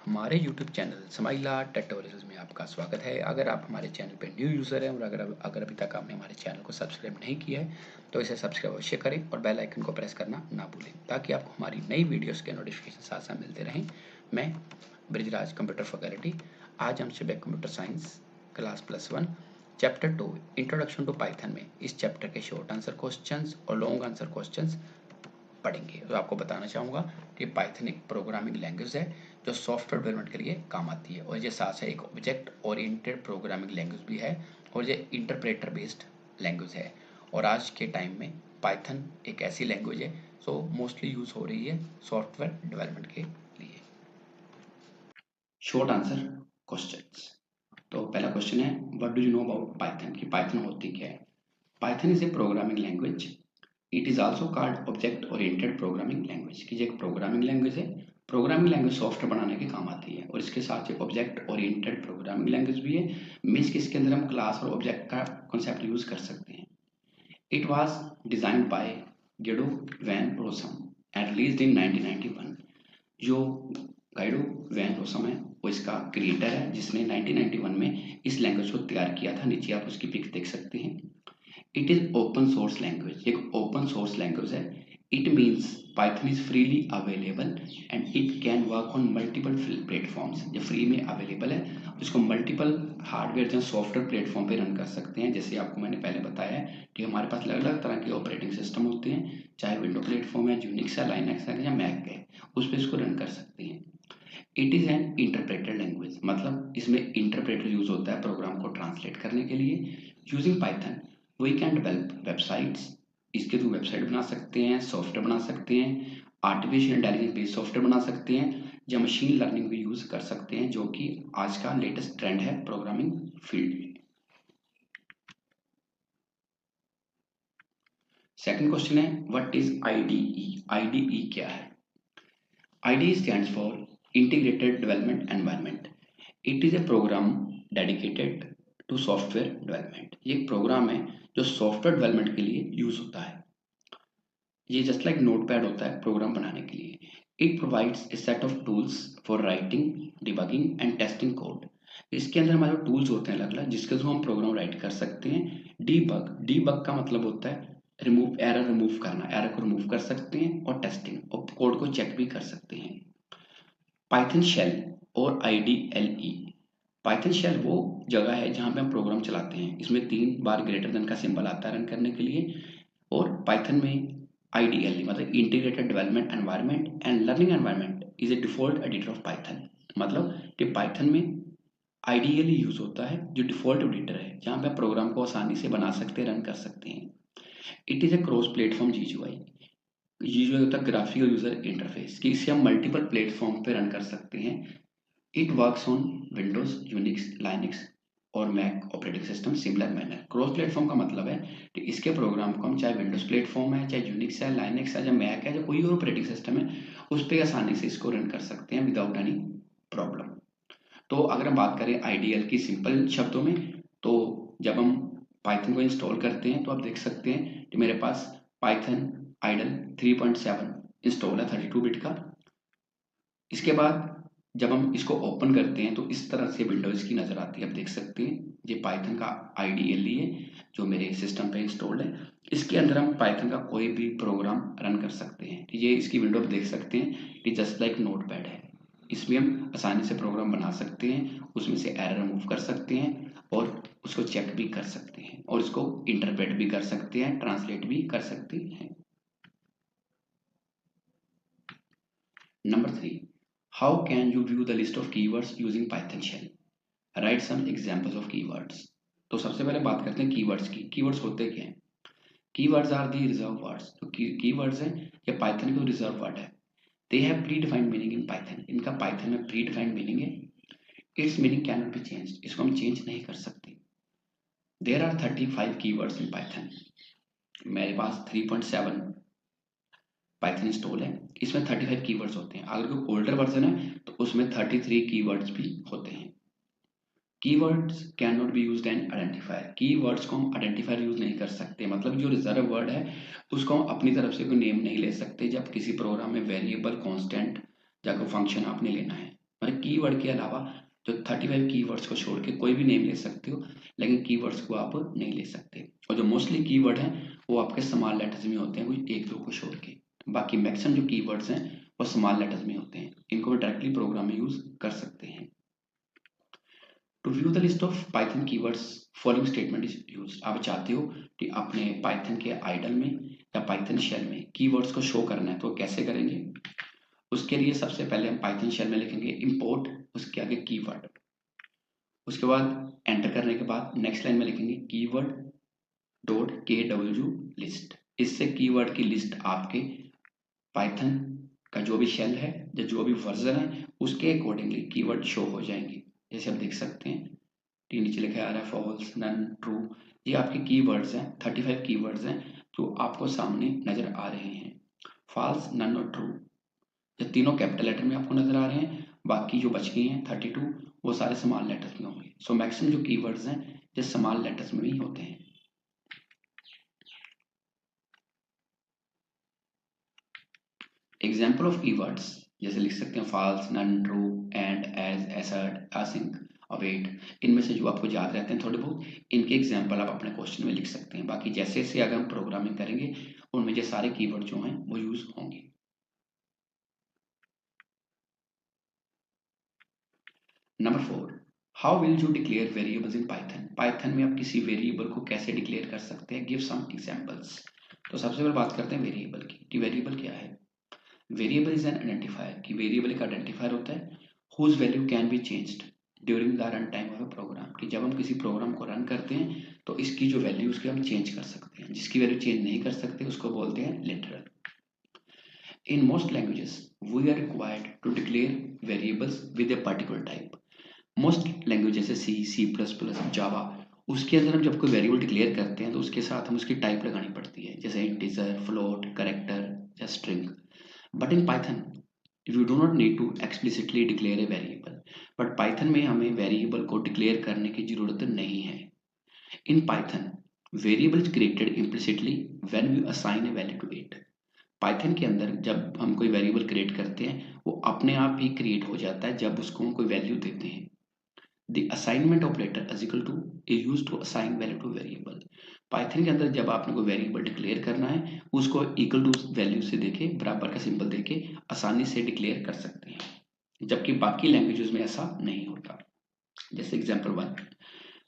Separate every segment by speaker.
Speaker 1: हमारे YouTube channel smile art tutorials में आपका स्वागत है। अगर आप हमारे चैनल पर न्यू यूज़र हैं और अगर अभी तक आपने हमारे चैनल को सब्सक्राइब नहीं किया है तो इसे सब्सक्राइब अवश्य करें और बेल आइकन को प्रेस करना ना भूलें ताकि आपको हमारी नई वीडियोस के नोटिफिकेशन साथ साथ मिलते रहें। मैं ब्रिजराज कंप्यूटर फैकल्टी। आज हम सुबह computer science class +1 chapter 2 introduction to Python में इस चैप्टर के शॉर्ट आंसर क्वेश्चंस और लॉन्ग आंसर क्वेश्चंस पढ़ेंगे। तो आपको बताना चाहूँगा कि पाइथन एक प्रोग्रामिंग लैंग्वेज है जो सॉफ्टवेयर डेवलपमेंट के लिए काम आती है और ये साथ साथ एक ऑब्जेक्ट ओरिएंटेड प्रोग्रामिंग लैंग्वेज भी है और ये इंटरप्रेटर बेस्ड लैंग्वेज है। और आज के टाइम में पाइथन एक ऐसी लैंग्वेज है जो मोस्टली यूज हो रही है सॉफ्टवेयर डेवलपमेंट के लिए। Short answer questions. तो पहला क्वेश्चन है what do you know about Python, कि पाइथन होती क्या है। Python is a programming language. It is also called object oriented programming language, कि ये एक प्रोग्रामिंग लैंग्वेज है। प्रोग्रामिंग लैंग्वेज सॉफ्टवेयर बनाने के काम आती है और इसके साथ एक ऑब्जेक्ट ओरिएंटेड प्रोग्रामिंग लैंग्वेज भी है। मीन्स कि इसके अंदर हम क्लास और ऑब्जेक्ट का कॉन्सेप्ट यूज कर सकते हैं। It was designed by Guido van Rossum and released in 1991। जो गाइडो वैन रोसम है वो इसका क्रिएटर है जिसने 1991 में इस लैंग्वेज को तैयार किया था। नीचे आप उसकी पिक देख सकते हैं। It is open source language, एक ओपन सोर्स लैंग्वेज है। It means Python is freely available and it can work on multiple platforms. जो फ्री में अवेलेबल है उसको मल्टीपल हार्डवेयर या सॉफ्टवेयर प्लेटफॉर्म पे रन कर सकते हैं। जैसे आपको मैंने पहले बताया है कि हमारे पास अलग अलग तरह के ऑपरेटिंग सिस्टम होते हैं, चाहे विंडो प्लेटफॉर्म है, यूनिक्स है, लाइनक्स है या मैक है, उस पर इसको रन कर सकते हैं। It is an interpreted language, मतलब इसमें इंटरप्रेटर यूज होता है प्रोग्राम को ट्रांसलेट करने के लिए। Using Python we can develop websites. इसके थ्रू वेबसाइट बना सकते हैं, सॉफ्टवेयर बना सकते हैं, आर्टिफिशियल इंटेलिजेंस बेस्ड सॉफ्टवेयर बना सकते हैं या मशीन लर्निंग भी यूज कर सकते हैं, जो कि आज का लेटेस्ट ट्रेंड है प्रोग्रामिंग फील्ड में। सेकंड क्वेश्चन है व्हाट इज आईडीई। आईडीई क्या है। IDE stands for Integrated Development Environment. It is a program dedicated to software development. ये एक प्रोग्राम है जो सॉफ्टवेयर डेवलपमेंट के लिए यूज होता है। ये जस्ट लाइक नोटपैड होता है प्रोग्राम बनाने के लिए। It provides a set of tools for writing, debugging and testing code. इसके अंदर हमारे टूल्स होते हैं अलग अलग जिसके थ्रू हम प्रोग्राम राइट कर सकते हैं। डीबग का मतलब होता है रिमूव, एरर रिमूव करना, एरर को रिमूव कर सकते हैं, और टेस्टिंग और कोड को चेक भी कर सकते हैं। पाइथन शेल और IDLE। पाइथन शेल वो जगह है जहाँ पे हम प्रोग्राम चलाते हैं। इसमें 3 बार ग्रेटर देन का सिंबल आता है रन करने के लिए। और पाइथन में IDLE मतलब integrated development environment and learning environment is a default editor of Python. मतलब कि पाइथन में IDLE यूज होता है जो डिफॉल्ट एडिटर है जहाँ पे आप प्रोग्राम को आसानी से बना सकते हैं, रन कर सकते हैं। It is a cross platform GUI। ये जो होता है ग्राफिकल यूजर इंटरफेस, कि इसे हम मल्टीपल प्लेटफॉर्म पे रन कर सकते हैं। It works on Windows, Unix, Linux और Mac operating system similar manner. Cross platform का मतलब है कि इसके प्रोग्राम को हम चाहे विंडोज प्लेटफॉर्म है, चाहे यूनिक्स है, लाइनक्स है या मैक है, या कोई और ऑपरेटिंग सिस्टम है, उस पर आसानी से इसको रन कर सकते हैं विदाउट एनी प्रॉब्लम। तो अगर हम बात करें आईडीएल की सिंपल शब्दों में, तो जब हम पाइथन को इंस्टॉल करते हैं तो आप देख सकते हैं कि मेरे पास पाइथन आइडल 3.7 इंस्टॉल है 32 बिट का। इसके बाद जब हम इसको ओपन करते हैं तो इस तरह से विंडोज की नज़र आती है। आप देख सकते हैं ये पाइथन का IDLE है जो मेरे सिस्टम पे इंस्टॉल्ड है। इसके अंदर हम पाइथन का कोई भी प्रोग्राम रन कर सकते हैं। ये इसकी विंडो आप देख सकते हैं कि जस्ट लाइक नोटपैड है। इसमें हम आसानी से प्रोग्राम बना सकते हैं, उसमें से एरर रिमूव कर सकते हैं और उसको चेक भी कर सकते हैं और इसको इंटरप्रेट भी कर सकते हैं, ट्रांसलेट भी कर सकते हैं। Number 3. How can you view the list of keywords using Python shell? Write some examples of keywords. तो सबसे पहले बात करते हैं कीवर्ड्स की। कीवर्ड्स होते क्या हैं? Keywords are the reserve words. तो कीवर्ड्स हैं ये पाइथन के रिजर्व वर्ड है। They have predefined meaning in Python. इनका पाइथन में प्री डिफाइंड मीनिंग है। Its meaning can not be change, इसको हम चेंज नहीं कर सकते। There are 35 keywords in Python. मेरे पास 3.7 पाइथन इंस्टॉल है, इसमें 35 कीवर्ड्स होते हैं। अगर कोई ओल्डर वर्जन है तो उसमें 33 कीवर्ड्स भी होते हैं। Keywords can not be used and identifier. Keywords को हम आइडेंटिफायर यूज नहीं कर सकते, मतलब जो रिजर्व वर्ड है उसको हम अपनी तरफ से कोई नेम नहीं ले सकते। जब किसी प्रोग्राम में वेरिएबल, कांस्टेंट या कोई फंक्शन आपने लेना है, मतलब कीवर्ड के अलावा जो 35 कीवर्ड्स को छोड़ के कोई भी नेम ले सकते हो, लेकिन कीवर्ड्स को आप नहीं ले सकते। और जो मोस्टली कीवर्ड हैं वो आपके स्मॉल लेटर्स में होते हैं, कोई एक दो को छोड़ के। बाकी मैक्सिमम जो कीवर्ड्स हैं वो स्मॉल लेटर्स में होते हैं। इनको भी डायरेक्टली प्रोग्राम में यूज कर सकते हैं। To view the list of Python keywords following statement is use. आप चाहते हो कि अपने पाइथन के आइडल में या पाइथन शेल में कीवर्ड्स को शो करना है, तो कैसे करेंगे? उसके लिए सबसे पहले हम पाइथन शेल में लिखेंगे इंपोर्ट, उसके आगे कीवर्ड। उसके बाद एंटर करने के बाद नेक्स्ट लाइन में लिखेंगे कीवर्ड डॉट KW लिस्ट। इससे कीवर्ड की लिस्ट आपके पाइथन का जो भी शेल है या जो भी वर्जन है उसके अकॉर्डिंगली कीवर्ड शो हो जाएंगे। जैसे आप देख सकते हैं नीचे लिखा आ रहा है फॉल्स, नन, ट्रू। ये आपके कीवर्ड्स हैं, 35 कीवर्ड्स हैं जो आपको सामने नजर आ रहे हैं। फॉल्स, नन और ट्रू ये तीनों कैपिटल लेटर में आपको नजर आ रहे हैं। बाकी जो बच गए हैं 32 वो सारे स्मॉल लेटर्स में होंगे। सो मैक्सिमम जो कीवर्ड्स हैं ये स्मॉल लेटर्स में ही होते हैं। एग्जाम्पल ऑफ कीवर्ड्स जैसे लिख सकते हैं false, none, true, and, as, assert, async, await. इनमें से जो आपको याद रहते हैं थोड़े बहुत, इनके एग्जाम्पल आप अपने क्वेश्चन में लिख सकते हैं। बाकी जैसे जैसे अगर हम प्रोग्रामिंग करेंगे उनमें ये सारे कीवर्ड जो हैं वो यूज होंगे। Number 4, how will you declare variables in Python. Python में आप किसी वेरिएबल को कैसे डिक्लेयर कर सकते हैं? Give some examples. तो सबसे पहले बात करते हैं वेरिएबल की कि वेरिएबल क्या है। वेरिएबल इज एन आइडेंटिफायर कि वेरिएबल एक आइडेंटिफायर होता है whose value can be changed during the run time of a program. कि जब हम किसी प्रोग्राम को रन करते हैं तो इसकी जो वैल्यू उसकी हम चेंज कर सकते हैं। जिसकी वैल्यू चेंज नहीं कर सकते उसको बोलते हैं literal. In most languages, we are required to declare variables with a particular type. Most language जैसे C, C++, Java, उसके अंदर हम जब कोई वेरिएबल डिक्लेयर करते हैं तो उसके साथ हम उसकी टाइप लगानी पड़ती है, जैसे इंटीजर, फ्लोट, कैरेक्टर या string. But in Python you do not need to explicitly declare a variable. But Python में हमें वेरिएबल को डिक्लेयर करने की जरूरत नहीं है। In Python variable is created implicitly when we assign a value to it. Python के अंदर जब हम कोई वेरिएबल क्रिएट करते हैं वो अपने आप ही क्रिएट हो जाता है जब उसको हम कोई वैल्यू देते हैं। The assignment operator is equal to is used to assign value to variable. Python के अंदर जब आपने कोई वेरिएबल डिक्लेयर करना है उसको इक्वल टू वैल्यू से देके बराबर का सिंबल देके आसानी से डिक्लेयर कर सकते हैं, जबकि बाकी लैंग्वेजेस में ऐसा नहीं होता। जैसे एग्जाम्पल 1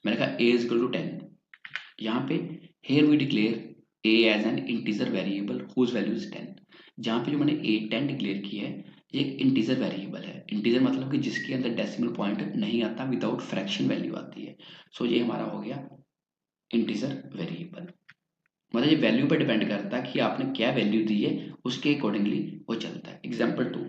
Speaker 1: मैंने कहा a इज इक्वल टू 10। यहाँ पे here we declare a as an integer variable whose value is 10। जहाँ पे जो मैंने a 10 डिक्लेयर किया है ये एक इंटीजर वेरिएबल है। इंटीजर मतलब कि जिसके अंदर डेसिमल पॉइंट नहीं आता, विदाउट फ्रैक्शन वैल्यू आती है। सो ये हमारा हो गया इंटीजर वेरिएबल। मतलब ये वैल्यू पर डिपेंड करता है कि आपने क्या वैल्यू दी है उसके अकॉर्डिंगली वो चलता है। एग्जाम्पल 2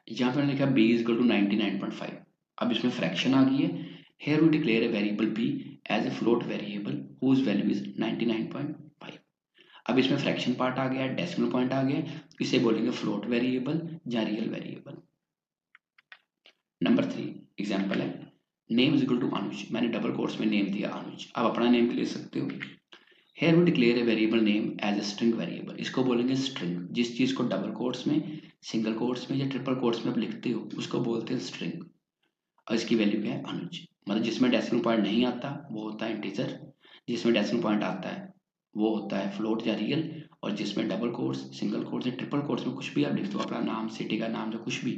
Speaker 1: यहाँ पे मैंने लिखा b इज इक्वल टू 99.5। अब इसमें फ्रैक्शन आ गई है। here we declare a variable b as a float variable whose value is 99.5। अब इसमें फ्रैक्शन पार्ट आ गया, डेसिमल पॉइंट आ गया, इसे बोलेंगे फ्लोट वेरिएबल या रियल वेरिएबल। नंबर 3 एग्जांपल है नेम इज इक्वल टू अनुज। मैंने डबल कोट्स में नेम दिया अनुज, आप अपना नेम भी ले सकते हो। here we declare a variable name as a string variable। इसको बोलेंगे स्ट्रिंग। जिस चीज को डबल कोट्स में, सिंगल कोट्स में या ट्रिपल कोट्स में आप लिखते हो उसको बोलते हैं स्ट्रिंग। और इसकी वैल्यू क्या है? अनुज। मतलब जिसमें डेसिमल पॉइंट नहीं आता वो होता है इंटीजर, जिसमें डेसिमल पॉइंट आता है वो होता है फ्लोट या रियल, और जिसमें डबल कोट्स, सिंगल कोट्स या ट्रिपल कोट्स में कुछ भी आप लिखते हो, अपना नाम, सिटी का नाम या कुछ भी,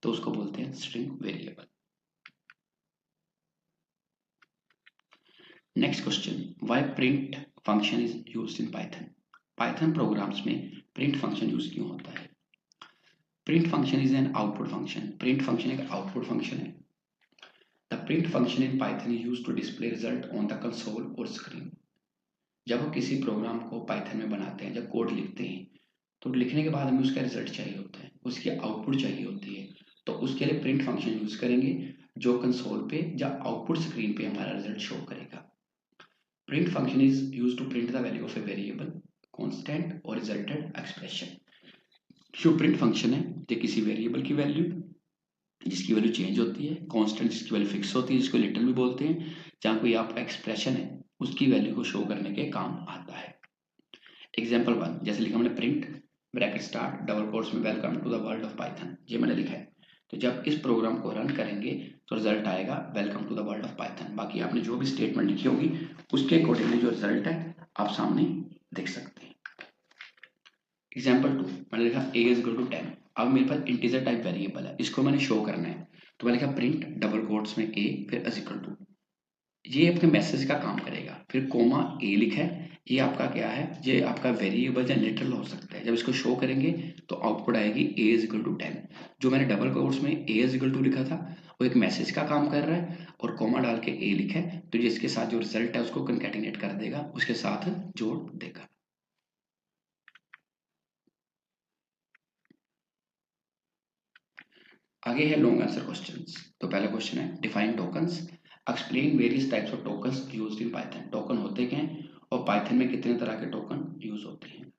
Speaker 1: तो उसको बोलते हैं string variable. Next question, why print function is used in Python. Python programs में प्रिंट फंक्शन यूज क्यों होता है? Print function is an output function. Print function एक आउटपुट फंक्शन है। The print function in Python is used to display result on the console or screen। जब हम किसी programme को पाइथन में बनाते हैं, जब कोड लिखते हैं, तो लिखने के बाद हमें उसका रिजल्ट चाहिए होता है, उसकी आउटपुट चाहिए होती है। तो उसके लिए प्रिंट फंक्शन यूज करेंगे जो कंसोल पे या आउटपुट स्क्रीन पे हमारा रिजल्ट शो करेगा। Print function is use to print the value of a variable, constant और रिजल्टेड एक्सप्रेशन। जो प्रिंट फंक्शन है ये किसी वेरिएबल की वैल्यू जिसकी वैल्यू चेंज होती है, कांस्टेंट जिसकी वैल्यू फिक्स होती है, जिसको लिटरल भी बोलते हैं, जहाँ कोई आपका एक्सप्रेशन है उसकी वैल्यू को शो करने के काम आता है। एग्जाम्पल 1 जैसे लिखा मैंने print bracket start double quotes में welcome to the world of Python, ये मैंने लिखा है। तो जब इस प्रोग्राम को रन करेंगे तो रिजल्ट आएगा welcome to the world of Python. बाकी आपने जो भी स्टेटमेंट लिखी होगी उसके अकॉर्डिंगली जो रिजल्ट है आप सामने देख सकते हैं। एग्जाम्पल 2 मैंने लिखा a इज इक्वल टू 10। अब मेरे पास इंटीजर टाइप वेरिएबल है, इसको मैंने शो करना है, तो मैंने लिखा प्रिंट डबल कोट्स में a फिर इज इक्वल टू, ये अपने मैसेज का काम करेगा। फिर कोमा a लिखा है, ये आपका क्या है, ये आपका वेरिएबल या लिटरल हो सकता है। जब इसको शो करेंगे तो आउटपुट आएगी a इज इक्वल टू 10। जो मैंने डबल कोट्स में a इज इक्वल टू लिखा था वो एक मैसेज का काम कर रहा है, और कोमा डाल के a लिखा है तो जिसके साथ जो रिजल्ट है उसको कंकैटिनेट कर देगा, उसके साथ जोड़ देगा। आगे है लॉन्ग आंसर क्वेश्चंस। तो पहला क्वेश्चन है define tokens, explain various types of tokens used in Python. Token होते क्या हैं और पाइथन में कितने तरह के टोकन यूज होते हैं।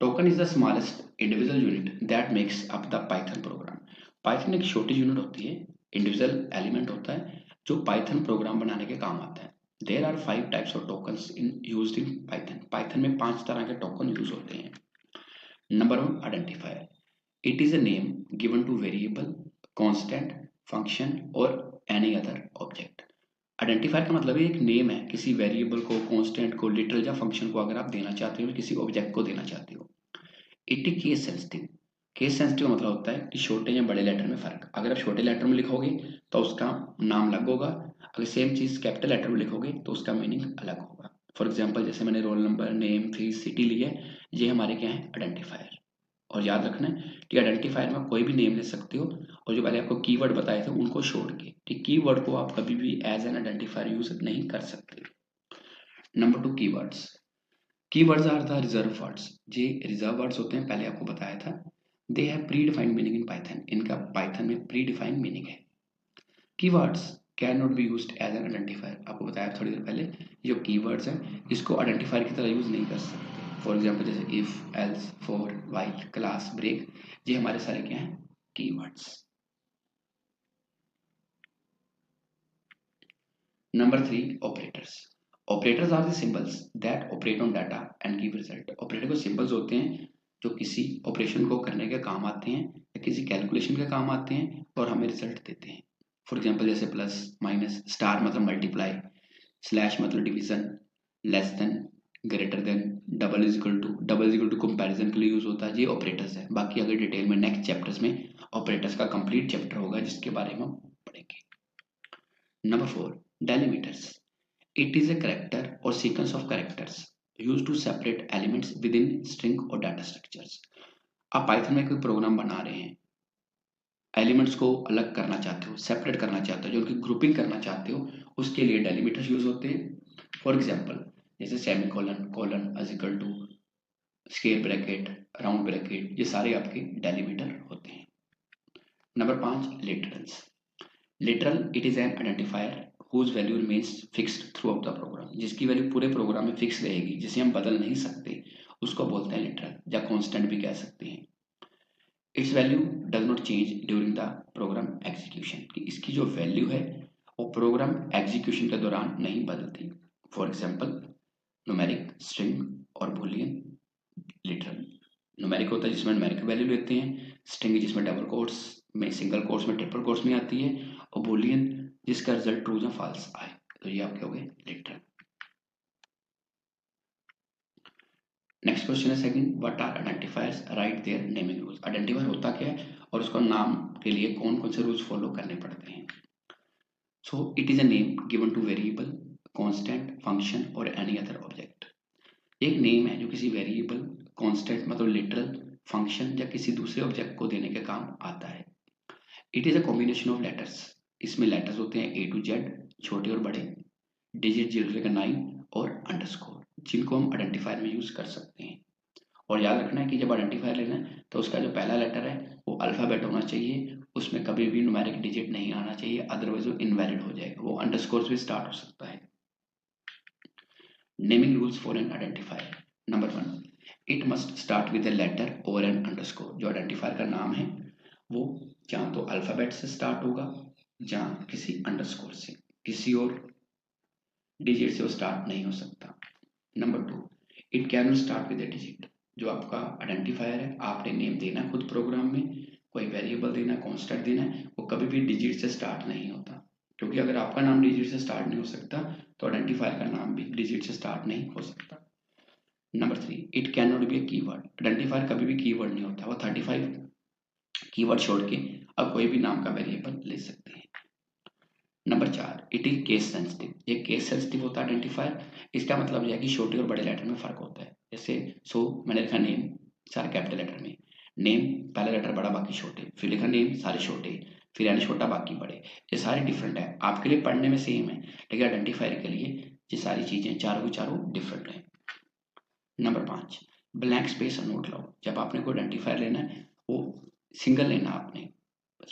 Speaker 1: Token is the smallest individual unit that makes up the Python programme. Python एक छोटी यूनिट होती है, इंडिविजुअल एलिमेंट होता है जो पाइथन प्रोग्राम बनाने के काम आता है। There are 5 types of tokens in used in Python. Python में 5 तरह के टोकन यूज होते हैं। Number 1 identifier, it is a name given to variable, constant, function और any other object। आइडेंटिफायर का मतलब है एक नेम है किसी वेरिएबल को, कांस्टेंट को, लिटरल या फंक्शन को अगर आप देना चाहते हो, किसी ऑब्जेक्ट को देना चाहते हो। It is case sensitive. Case sensitive मतलब होता है कि छोटे या बड़े लेटर में फर्क। अगर आप छोटे लेटर में लिखोगे तो उसका नाम अलग होगा, अगर सेम चीज कैपिटल लेटर में लिखोगे तो उसका मीनिंग अलग होगा। फॉर एग्जाम्पल जैसे मैंने roll number, name, fees, city ली है, ये हमारे क्या है आइडेंटिफायर। और याद रखना है कि आइडेंटिफायर में कोई भी नेम ले सकते हो, और जो पहले आपको कीवर्ड बताए थे उनको छोड़ के, ठीक कीवर्ड को आप कभी भी एज एन आइडेंटिफायर यूज नहीं कर सकते। Number 2 keywords. Keywords are the reserve words. ये रिजर्व वर्ड्स होते हैं, पहले आपको बताया था। They have predefined meaning in Python. इनका पाइथन में प्री डिफाइंड मीनिंग है। Keywords can not be used as an identifier. आपको बताया थोड़ी देर पहले, जो कीवर्ड्स हैं इसको आइडेंटिफायर की तरह यूज नहीं कर सकते। फॉर एग्जाम्पल जैसे if, else, for, while, class, break, ये हमारे सारे क्या हैं keywords. Number 3 operators. Operators are the symbols that operate on data and give result. Operator को सिंबल्स होते हैं जो किसी ऑपरेशन को करने के काम आते हैं या किसी कैलकुलेशन के काम आते हैं और हमें रिजल्ट देते हैं। फॉर एग्जाम्पल जैसे प्लस, माइनस, स्टार मतलब मल्टीप्लाई, स्लैश मतलब division, less than, greater than, double is equal to comparison के लिए यूज होता है। ये ऑपरेटर्स है। बाकी अगर डिटेल में नेक्स्ट चैप्टर्स में ऑपरेटर्स का कंप्लीट चैप्टर होगा जिसके बारे में हम पढ़ेंगे। Number 4 delimiters. It is a character or sequence of characters used to separate elements within string or data structures। आप पाइथन में कोई प्रोग्राम बना रहे हैं, एलिमेंट्स को अलग करना चाहते हो, सेपरेट करना चाहते हो, जो उनकी ग्रुपिंग करना चाहते हो, उसके लिए डेलीमीटर्स यूज होते हैं। फॉर एग्जाम्पल जैसे semicolon, colon, equal to, square bracket, round bracket, ये सारे आपके डेलीमीटर होते हैं। Number 5 literals. Literal it is an identifier whose value remains fixed throughout the program। जिसकी वैल्यू पूरे प्रोग्राम में फिक्स रहेगी, जिसे हम बदल नहीं सकते, उसको बोलते हैं लिटरल, या कांस्टेंट भी कह सकते हैं। It's value does not change during the program execution. कि इसकी जो वैल्यू है वो प्रोग्राम एग्जीक्यूशन के दौरान नहीं बदलती। फॉर एग्जाम्पल न्यूमेरिक, स्ट्रिंग और बूलियन। लिटरल न्यूमेरिक होता है जिसमें न्यूमेरिक वैल्यू लेते हैं, स्ट्रिंग जिसमें डबल कोट्स में, सिंगल कोट्स में, ट्रिपल कोट्स में आती है, और बूलियन जिसका रिजल्ट ट्रू या फॉल्स आए। तो ये आपके हो गए लिटरल। नेक्स्ट क्वेश्चन है second, what are identifiers, write their naming rules. Identifier होता क्या है और उसको नाम के लिए कौन कौन से रूल्स फॉलो करने पड़ते हैं। सो it is a name given two variable, constant, function और एनी अदर ऑब्जेक्ट। एक नेम है जो किसी वेरिएबल, कांस्टेंट मतलब लिटरल, फंक्शन या किसी दूसरे ऑब्जेक्ट को देने के काम आता है। It is a combination of letters. इसमें लेटर्स होते हैं A to Z, छोटे और बड़े, डिजिट 0 से 9 और अंडरस्कोर, जिनको हम आइडेंटिफायर में यूज कर सकते हैं। और याद रखना है कि जब आइडेंटिफायर लेना है तो उसका जो पहला लेटर है वो अल्फाबेट होना चाहिए, उसमें कभी भी न्यूमेरिक डिजिट नहीं आना चाहिए, अदरवाइज वो इनवैलिड हो जाएगा। वो अंडरस्कोर से स्टार्ट हो सकता है। Naming rules for an identifier. Number 1 it must start with a letter और एन अंडरस्कोर। जो आइडेंटिफायर का नाम है वो या तो अल्फाबेट से स्टार्ट होगा या किसी अंडरस्कोर से, किसी और डिजिट से वो स्टार्ट नहीं हो सकता। Number 2 it can start with A digit. जो आपका आइडेंटिफायर है, आपने नेम देना खुद प्रोग्राम में, कोई वेरिएबल देना है, कॉन्स्टेंट देना है, वो कभी भी डिजिट से स्टार्ट नहीं होता, क्योंकि अगर आपका नाम डिजिट से स्टार्ट नहीं हो सकता तो आइडेंटिफायर का नाम भी डिजिट से स्टार्ट नहीं हो सकता। Number 3, it can not B A keyword. Identifier कभी भी कीवर्ड नहीं होता, वो 35 कीवर्ड छोड़ के अब कोई भी नाम का वेरिएबल ले सकते हैं। Number 4, it is case sensitive. ये केस सेंसिटिव होता है आइडेंटिफायर। इसका मतलब यह है कि छोटे और बड़े लेटर में फर्क होता है। जैसे मैंने लिखा नेम, सारे कैपिटल लेटर में, नेम पहला लेटर बड़ा बाकी छोटे, फिर लिखा नेम सारे छोटे, फिर यानी छोटा बाकी बड़े, ये सारे डिफरेंट है। आपके लिए पढ़ने में सेम है, लेकिन आइडेंटिफायर के लिए ये सारी चीजें चारों की चारों डिफरेंट है। नंबर 5, ब्लैंक स्पेस नोट लो। जब आपने कोई आइडेंटिफायर लेना है वो सिंगल लेना आपने,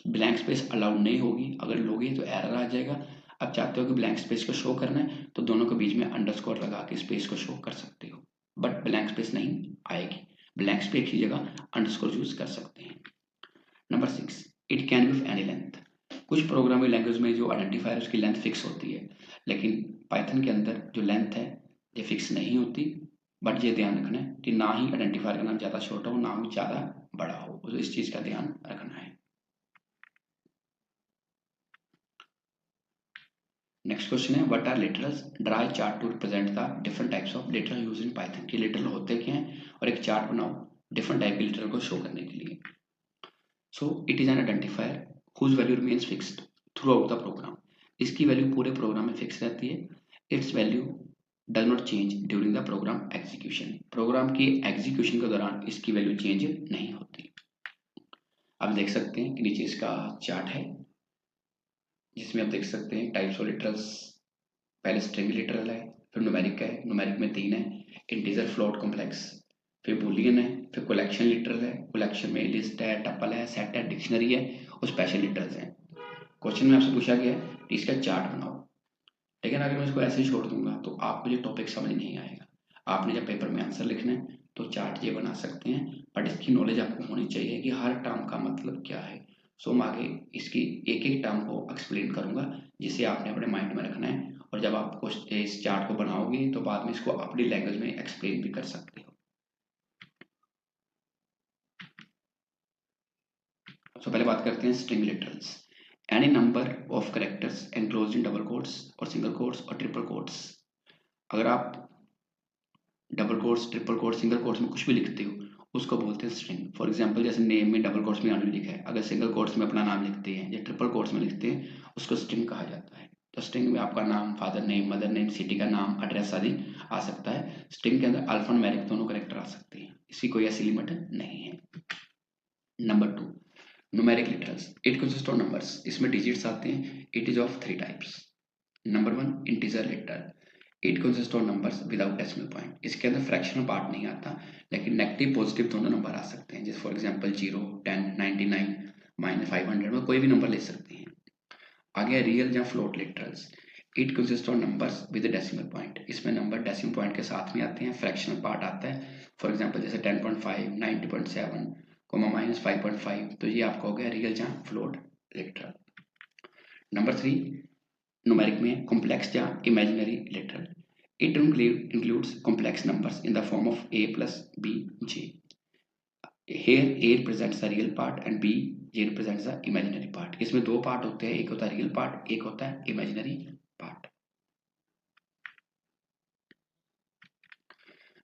Speaker 1: ब्लैंक स्पेस अलाउड नहीं होगी। अगर लोगे तो एरर आ जाएगा। अब चाहते हो कि ब्लैंक स्पेस को शो करना है तो दोनों के बीच में अंडरस्कोर लगा के स्पेस को शो कर सकते हो, बट ब्लैंक स्पेस नहीं आएगी। ब्लैंक स्पेस की जगह अंडरस्कोर यूज कर सकते हैं। Number 6, it can be of any length. कुछ प्रोग्रामिंग लैंग्वेज में जो आइडेंटिफायर उसकी लेंथ फिक्स होती है, लेकिन पाइथन के अंदर जो लेंथ है ये फिक्स नहीं होती। बट ये ध्यान रखना है कि ना ही आइडेंटिफायर का नाम ज़्यादा छोटा हो, ना ही ज़्यादा बड़ा हो, तो इस चीज़ का ध्यान रखना है। नेक्स्ट क्वेश्चन है, what are literals? Draw a chart to represent the different types of literal use in Python. कि लिटरल होते क्या हैं और एक चार्ट बनाओ डिफरेंट टाइप के लिटरल को शो करने के लिए। So it is an identifier whose value remains fixed throughout the program. इसकी वैल्यू पूरे प्रोग्राम में फिक्स रहती है। Its value does not change during the program execution. Programme की एग्जीक्यूशन के दौरान इसकी वैल्यू चेंज नहीं होती। अब देख सकते हैं कि नीचे इसका चार्ट है जिसमें आप देख सकते हैं टाइप्स ऑफ लिटरल्स। पहले स्ट्रिंग लिटरल है, फिर न्यूमेरिक है, न्यूमेरिक में 3 है, इंटीजर, फ्लोट, कॉम्प्लेक्स, फिर बूलियन है, फिर कलेक्शन लिटरल है, कलेक्शन में लिस्ट है, टपल है, सेट है, डिक्शनरी है और स्पेशल लिटरल्स हैं। क्वेश्चन में आपसे पूछा गया है कि इसका चार्ट बनाओ, लेकिन अगर मैं इसको ऐसे ही छोड़ दूंगा तो आपको ये टॉपिक समझ नहीं आएगा। आपने जब पेपर में आंसर लिखना है तो चार्ट ये बना सकते हैं, बट इसकी नॉलेज आपको होनी चाहिए कि हर टर्म का मतलब क्या है। सो मैं आगे इसकी एक एक टर्म को एक्सप्लेन करूंगा जिसे आपने अपने माइंड में रखना है, और जब आप इस चार्ट को बनाओगे तो बाद में इसको अपनी लैंग्वेज में एक्सप्लेन भी कर सकते हो। तो पहले बात करते हैं string literals. Any number of characters enclosed in double quotes और सिंगल कोट्स और ट्रिपल कोट्स। अगर आप double quotes, triple quotes, single quotes में कुछ भी लिखते हो उसको बोलते हैं स्ट्रिंग। फॉर एग्जांपल जैसे नेम में डबल कोट्स में नाम लिखा है, अगर सिंगल कोट्स में अपना नाम लिखते हैं या ट्रिपल कोट्स में लिखते हैं उसको स्ट्रिंग कहा जाता है। तो स्ट्रिंग में आपका नाम, father name, mother name, city का नाम, एड्रेस आदि आ सकता है। स्ट्रिंग के अंदर अल्फान्यूमेरिक दोनों कैरेक्टर आ सकते हैं, इसकी कोई ऐसी लिमिट नहीं है। Number 2, numeric literals. It consist of numbers. इसमें डिजिट्स आते हैं। It is of 3 types. Number 1, integer literal. It consist of numbers without decimal point. इसके अंदर फ्रैक्शनल पार्ट नहीं आता, लेकिन नेगेटिव पॉजिटिव दोनों नंबर आ सकते हैं। जैसे फॉर एग्जांपल 0, 10, 99, -500 में कोई भी नंबर ले सकते हैं। आगे रियल या float literals. It consist of numbers with decimal point. इसमें नंबर डेसिमल पॉइंट के साथ में आते हैं, फ्रैक्शनल पार्ट आता है। फॉर एग्जांपल जैसे 10.5, 90.7, -5.5, तो ये आपका हो गया रियल या फ्लोट लिटरल। नंबर 3, न्यूमेरिक में कॉम्प्लेक्स या imaginary literal. It includes complex numbers in the form of a plus b, j. Here a represents the real part and b, j represents the imaginary part. इसमें दो part होते हैं, एक होता है real part, एक होता है इमेजिनरी पार्ट।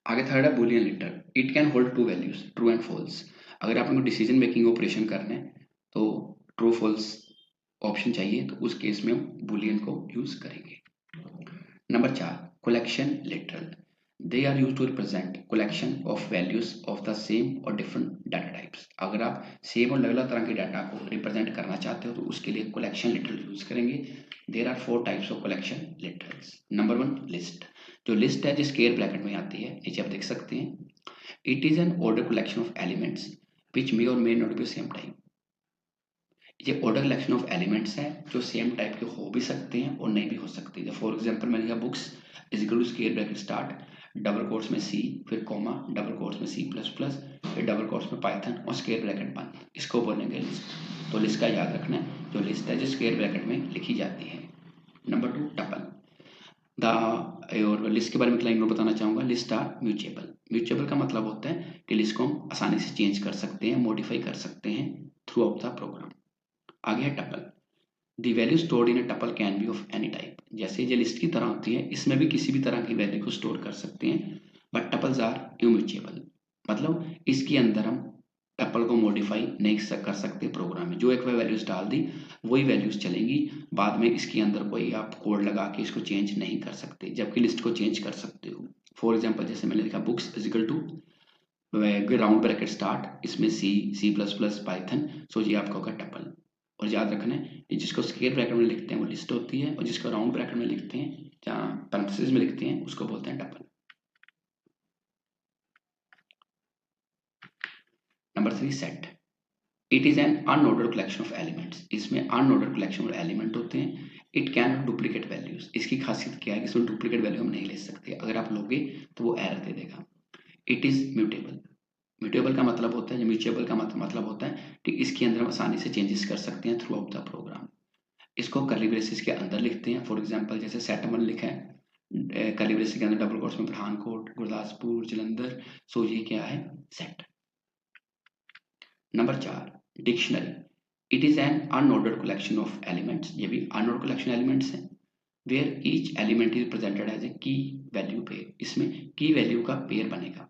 Speaker 1: आगे थर्ड है Boolean literal. It can hold 2 values, true and false. अगर आपको डिसीजन मेकिंग ऑपरेशन करना है तो ट्रू फॉल्स ऑप्शन चाहिए, तो उस केस में हम बूलियन को यूज करेंगे। Number 4, collection literal. They are used to represent collection of values of the same or different data types. अगर आप सेम और अलग अलग तरह के डाटा को रिप्रेजेंट करना चाहते हो तो उसके लिए collection literal यूज करेंगे। There are 4 types of collection literals. Number 1, list. जो लिस्ट है जो स्क्वायर ब्रैकेट में आती है, नीचे आप देख सकते हैं। It is an ordered collection of elements which may or may not be same type. ये ऑर्डर कलेक्शन ऑफ एलिमेंट्स है जो सेम टाइप के हो भी सकते हैं और नहीं भी हो सकते। फॉर एग्जांपल मैंने कहा books is equal to square bracket start, double quotes में सी, फिर कॉमा, डबल कोट्स में C++, फिर डबल कोट्स में पाइथन और स्क्वायर ब्रैकेट बंद, इसको बोलेंगे लिस्ट। तो लिस्ट का याद रखना है, जो लिस्ट है जो स्क्वायर ब्रैकेट में लिखी जाती है। Number 2, tuple. और लिस्ट के बारे में क्लाइंट बताना चाहूंगा। List are म्यूचेबल। म्यूटेबल का मतलब होता है कि इसको हम आसानी से चेंज कर सकते हैं, मॉडिफाई कर सकते हैं थ्रू आउट द प्रोग्राम। आगे है tuple. The value stored in a tuple can be of any type. जैसे ये लिस्ट की तरह होती है, इसमें भी किसी भी तरह की वैल्यू को स्टोर कर सकते हैं, बट टपल्स आर इम्यूटेबल। मतलब इसके अंदर हम टपल को मॉडिफाई नहीं कर सकते प्रोग्राम में। जो एक वैल्यूज डाल दी वही वैल्यूज चलेंगी, बाद में इसके अंदर कोई आप कोड लगा के इसको चेंज नहीं कर सकते, जबकि लिस्ट को चेंज कर सकते हो। फॉर एग्जाम्पल जैसे मैंने लिखा books is equal to round bracket start, इसमें C++ पाइथन, सो ये आपका होगा टपल। और याद रखना है कि जिसको स्क्वायर ब्रैकेट में लिखते हैं वो लिस्ट होती है, और जिसको राउंड ब्रैकेट में लिखते हैं, जहाँ पैरेंथेसिस में लिखते हैं, उसको बोलते हैं tuple. Number 3 set. It is an unordered collection of elements. इसमें अनऑर्डर्ड कलेक्शन ऑफ एलिमेंट होते हैं। It can duplicate values. इसकी खासियत क्या है कि इसमें डुप्लीकेट वैल्यू हम नहीं ले सकते, अगर आप लोगे तो वो एरर दे देगा। It is mutable. म्यूटेबल का मतलब होता है, म्यूचुएबल का मतलब होता है कि इसके अंदर हम आसानी से चेंजेस कर सकते हैं थ्रू आउट द प्रोग्राम। इसको कर्ली ब्रेसेस के अंदर लिखते हैं। फॉर एग्जांपल जैसे सेट 1 लिखा है कर्ली ब्रेसेस के अंदर डबल कोट्स में पठानकोट, गुरदासपुर, जलंधर, सो ये क्या है, set. Number 4 dictionary. It is an unordered collection of elements. ये भी अनऑर्डर्ड कलेक्शन एलिमेंट्स हैं, where each element is presented as a key value pair. इसमें की वैल्यू का पेयर बनेगा।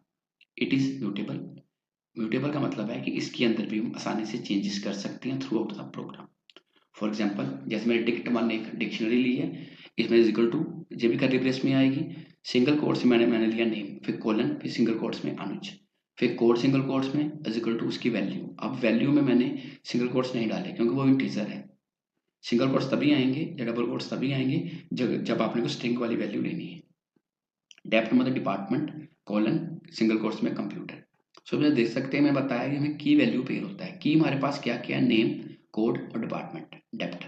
Speaker 1: It is mutable. म्यूटेबल का मतलब है कि इसके अंदर भी हम आसानी से चेंजेस कर सकते हैं throughout the program. For example जैसे मैंने डिक्ट 1 एक डिक्शनरी ली है, इसमें इक्वल टू ये भी कर्ली ब्रेस में आएगी, सिंगल कोट्स में मैंने लिया नेम, फिर कोलन, फिर सिंगल कोट्स में अनुज, फिर कोड सिंगल कोट्स में इक्वल टू उसकी वैल्यू। अब वैल्यू में मैंने सिंगल कोट्स नहीं डाले क्योंकि वो इंटीजर है। सिंगल कोट्स तभी आएंगे या डबल कोट्स तभी आएंगे जब आपने को स्ट्रिंग वाली वैल्यू लेनी है। डेप्थ मतलब डिपार्टमेंट, कोलन, सिंगल कोट्स में कंप्यूटर। सो मैं देख सकते हैं, मैं बताया कि हमें की वैल्यू पेयर होता है। की हमारे पास क्या क्या है, नेम, कोड और डिपार्टमेंट, डेप्थ।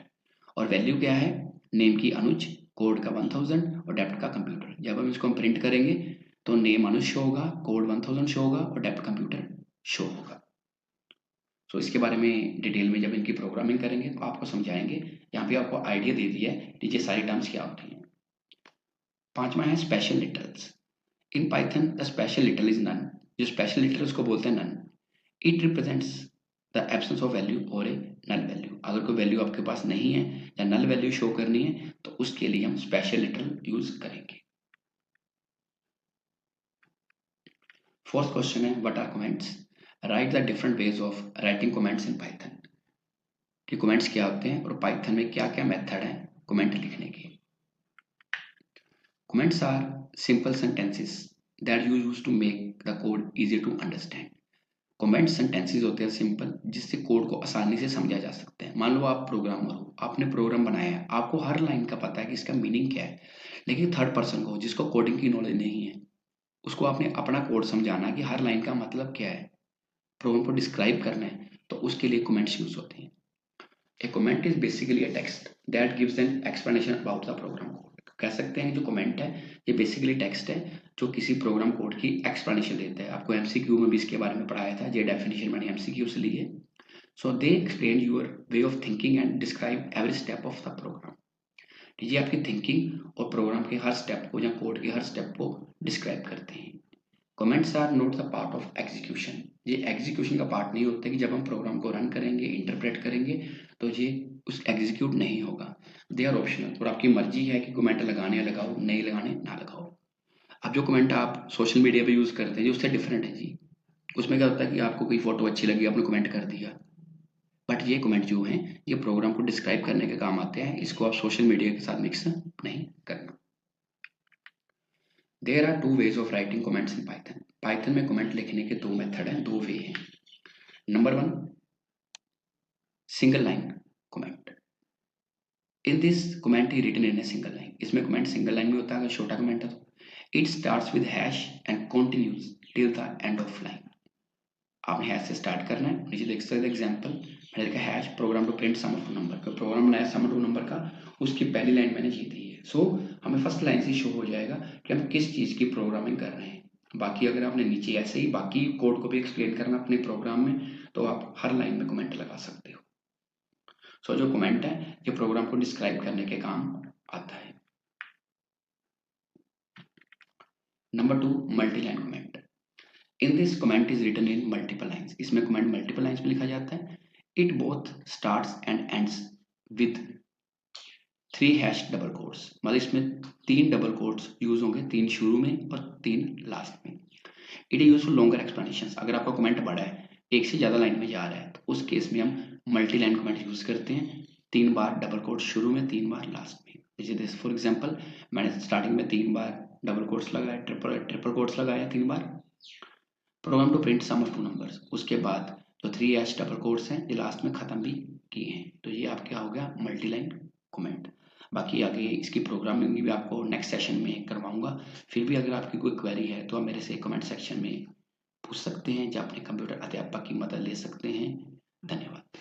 Speaker 1: और वैल्यू क्या है, नेम की अनुज, कोड का 1000 और डेप्थ का कंप्यूटर। जब हम इसको प्रिंट करेंगे तो नेम अनुज शो होगा, कोड 1000 शो होगा और डेप्थ कंप्यूटर शो होगा। सो इसके बारे में डिटेल में जब इनकी प्रोग्रामिंग करेंगे तो आपको समझाएंगे। यहाँ पे आपको आइडिया दे दिया है कि ये सारी टर्म्स क्या होती हैं। 5वां है special literals. In Python the special literal is none. जो स्पेशल लिटरल उसको बोलते हैं none. It represents the absence of value और ए नल वैल्यू। अगर कोई वैल्यू आपके पास नहीं है या नल वैल्यू शो करनी है तो उसके लिए हम स्पेशल लिटरल यूज करेंगे। फोर्थ क्वेश्चन है what are comments. Write the different ways of writing comments in Python. कि कमेंट्स क्या होते हैं और पाइथन में क्या क्या मेथड है कमेंट लिखने के। Comments are simple sentences that you use to make the code easy to understand. Comment sentences होते हैं सिंपल, जिससे कोड को आसानी से समझा जा सकता है। मान लो आप प्रोग्रामर हो, आपने प्रोग्राम बनाया है, आपको हर लाइन का पता है कि इसका मीनिंग क्या है, लेकिन थर्ड पर्सन को जिसको कोडिंग की नॉलेज नहीं है, उसको आपने अपना कोड समझाना है कि हर लाइन का मतलब क्या है, प्रोग्राम को डिस्क्राइब करना है, तो उसके लिए कमेंट्स यूज होते हैं। A comment is basically a text that gives an explanation about the program code. कह सकते हैं जो कमेंट है ये बेसिकली टेक्स्ट है जो किसी प्रोग्राम कोड की एक्सप्लेनेशन देता है। आपको एमसीक्यू में भी इसके बारे में पढ़ाया था, ये डेफिनेशन मैंने एमसीक्यू से ली है। So they explain your way of thinking and describe every step of the program. ये आपकी थिंकिंग और प्रोग्राम के हर स्टेप को या कोड के हर स्टेप को डिस्क्राइब करते हैं। Comments are not the part of execution. ये एग्जीक्यूशन का पार्ट नहीं होता कि जब हम प्रोग्राम को रन करेंगे, इंटरप्रेट करेंगे, तो ये उस एग्जीक्यूट नहीं होगा। दे आर ऑप्शनल, और आपकी मर्जी है कि कमेंट लगाने लगाओ, नहीं लगाने ना लगाओ। अब जो कमेंट आप सोशल मीडिया पे यूज़ करते हैं जी, उससे डिफरेंट है जी। उसमें क्या होता है कि आपको कोई फोटो अच्छी लगी, आपने कमेंट कर दिया, बट ये कमेंट जो है ये प्रोग्राम को डिस्क्राइब करने के काम आते हैं। इसको आप सोशल मीडिया के साथ मिक्स नहीं करना। There are two ways of writing comments in Python. Python में कमेंट लिखने के दो मेथड हैं, दो वे हैं। Number 1 single line comment. In this comment he written in a single line. इसमें कमेंट सिंगल लाइन में होता है अगर छोटा कमेंट है तो। It starts with hash and continues till the end of line. आपने हैश से स्टार्ट करना है। नीचे देख सकते एग्जांपल, मैंने लिखा hash program to print sum of two number. का प्रोग्राम बनाया सम ऑफ टू नंबर का, उसकी पहली लाइन मैंने ये दी है। सो हमें फर्स्ट लाइन से शो हो जाएगा कि हम किस चीज़ की प्रोग्रामिंग कर रहे हैं। बाकी अगर आपने नीचे ऐसे ही बाकी कोड को भी एक्सप्लेन करना अपने प्रोग्राम में, तो आप हर लाइन में कमेंट लगा सकते हो। सो जो कमेंट है ये प्रोग्राम को डिस्क्राइब करने के काम आता है। Number 2 multi line comment. In this comment is written in multiple lines, इसमें कमेंट मल्टीपल लाइन्स में लिखा जाता है। It both starts and ends with 3 hash double quotes, मतलब इसमें 3 डबल कोट्स यूज होंगे, 3 शुरू में और 3 लास्ट में। It is use for longer explanation, अगर आपका कमेंट बड़ा है, एक से ज़्यादा लाइन में जा रहा है, तो उस केस में हम मल्टी लाइन कमेंट यूज करते हैं, 3 बार डबल कोट शुरू में, 3 बार लास्ट में। जैसे दिस फॉर एग्जाम्पल, मैंने स्टार्टिंग में 3 बार डबल कोट्स लगाया, ट्रिपल कोट्स लगाया 3 बार, program to print sum of 2 numbers, उसके बाद जो 3 एच डबल कोट्स हैं ये लास्ट में ख़त्म भी किए हैं, तो ये आप क्या हो गया मल्टी लाइन कमेंट। बाकी आगे इसकी प्रोग्रामिंग भी आपको नेक्स्ट सेशन में करवाऊंगा। फिर भी अगर आपकी कोई क्वेरी है तो आप मेरे से कमेंट सेक्शन में पूछ सकते हैं, या अपने कंप्यूटर अध्यापक की मदद ले सकते हैं। धन्यवाद।